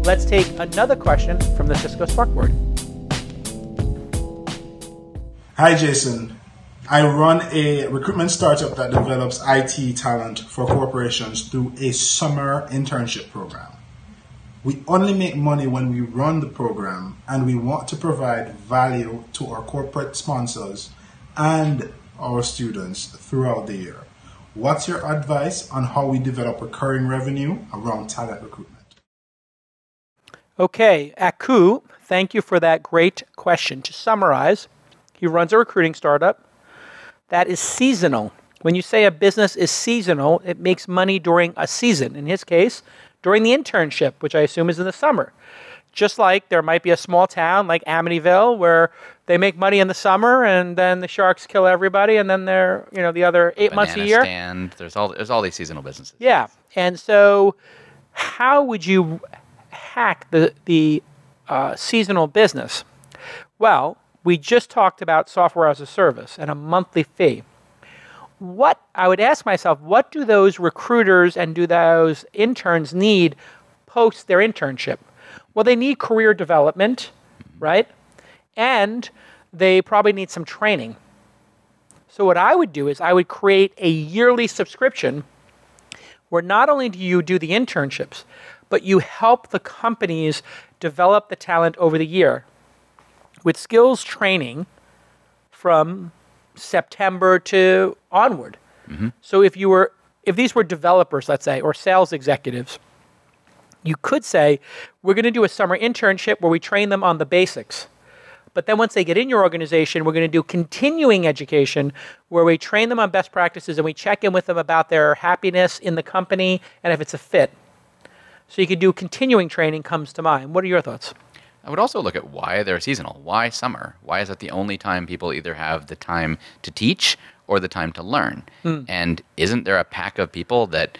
let's take another question from the Cisco Spark board. Hi, Jason. I run a recruitment startup that develops IT talent for corporations through a summer internship program. We only make money when we run the program, and we want to provide value to our corporate sponsors and our students throughout the year. What's your advice on how we develop recurring revenue around talent recruitment? Okay, Akua, thank you for that great question. To summarize, he runs a recruiting startup that is seasonal. When you say a business is seasonal, it makes money during a season. In his case, during the internship, which I assume is in the summer. Just like there might be a small town like Amityville where they make money in the summer and then the sharks kill everybody and then they're, the other 8 months a year. Stand. There's all these seasonal businesses. Yeah. And so how would you hack the seasonal business? Well, we just talked about software as a service and a monthly fee. What I would ask myself, what do those recruiters and do those interns need post their internship? Well, they need career development, right? And they probably need some training. So what I would do is I would create a yearly subscription where not only do you do the internships, but you help the companies develop the talent over the year with skills training from September to onward. Mm-hmm. So if these were developers, let's say, or sales executives, you could say, we're going to do a summer internship where we train them on the basics. But then once they get in your organization, we're going to do continuing education where we train them on best practices and we check in with them about their happiness in the company and if it's a fit. So you could do continuing training comes to mind. What are your thoughts? I would also look at why they're seasonal. Why summer? Why is that the only time people either have the time to teach or the time to learn? And isn't there a pack of people that,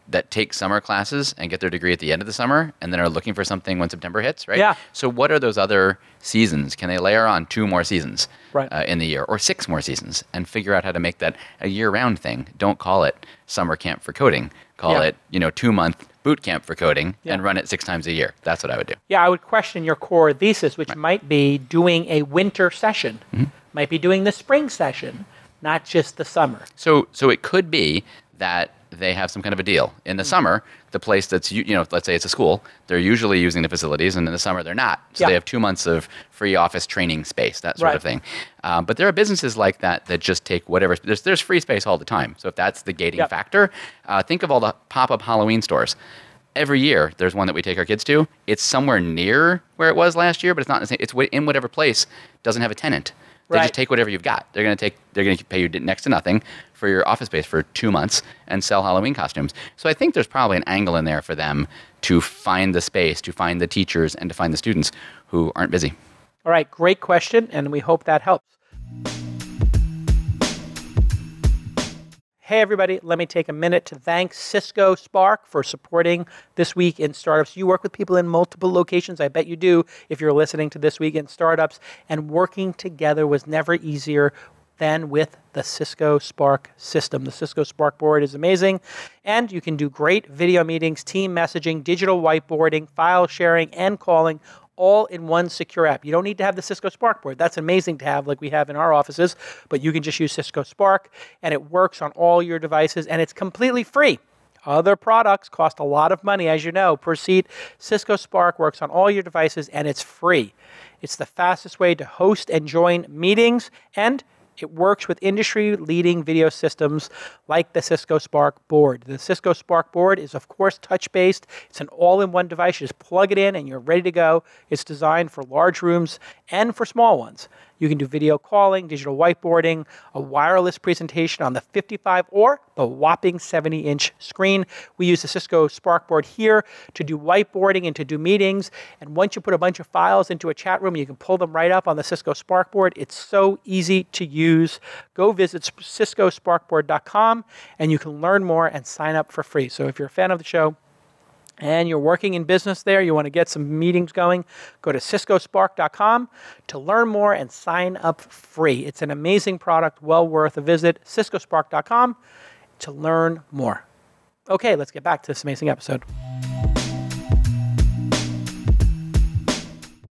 that take summer classes and get their degree at the end of the summer and then are looking for something when September hits, right? Yeah. So what are those other seasons? Can they layer on 2 more seasons in the year or 6 more seasons and figure out how to make that a year-round thing? Don't call it summer camp for coding. Call it, 2-month boot camp for coding and run it 6 times a year. That's what I would do. Yeah, I would question your core thesis, which might be doing a winter session, might be doing the spring session, not just the summer. So it could be that they have some kind of a deal. In the summer, the place that's, let's say it's a school, they're usually using the facilities, and in the summer they're not. So they have 2 months of free office training space, that sort of thing. But there are businesses like that just take whatever. There's free space all the time. So if that's the gating factor, think of all the pop-up Halloween stores. Every year, there's one that we take our kids to. It's somewhere near where it was last year, but it's not the same. It's in whatever place doesn't have a tenant. They just take whatever you've got. They're going to pay you next to nothing for your office space for 2 months and sell Halloween costumes. So I think there's probably an angle in there for them to find the space, to find the teachers, and to find the students who aren't busy. All right, great question, and we hope that helps. Hey, everybody, let me take a minute to thank Cisco Spark for supporting This Week in Startups. You work with people in multiple locations. I bet you do if you're listening to This Week in Startups. And working together was never easier than with the Cisco Spark system. The Cisco Spark board is amazing. And you can do great video meetings, team messaging, digital whiteboarding, file sharing, and calling all in one secure app. You don't need to have the Cisco Spark board. That's amazing to have like we have in our offices, but you can just use Cisco Spark and it works on all your devices and it's completely free. Other products cost a lot of money, as you know, per seat. Cisco Spark works on all your devices and it's free. It's the fastest way to host and join meetings, and it works with industry-leading video systems like the Cisco Spark board. The Cisco Spark board is, of course, touch-based. It's an all-in-one device. You just plug it in and you're ready to go. It's designed for large rooms and for small ones. You can do video calling, digital whiteboarding, a wireless presentation on the 55 or the whopping 70-inch screen. We use the Cisco Spark board here to do whiteboarding and to do meetings. And once you put a bunch of files into a chat room, you can pull them right up on the Cisco Spark board. It's so easy to use. Go visit ciscosparkboard.com and you can learn more and sign up for free. So if you're a fan of the show, and you're working in business there, you want to get some meetings going, go to ciscospark.com to learn more and sign up free. It's an amazing product, well worth a visit, ciscospark.com to learn more. Okay, let's get back to this amazing episode.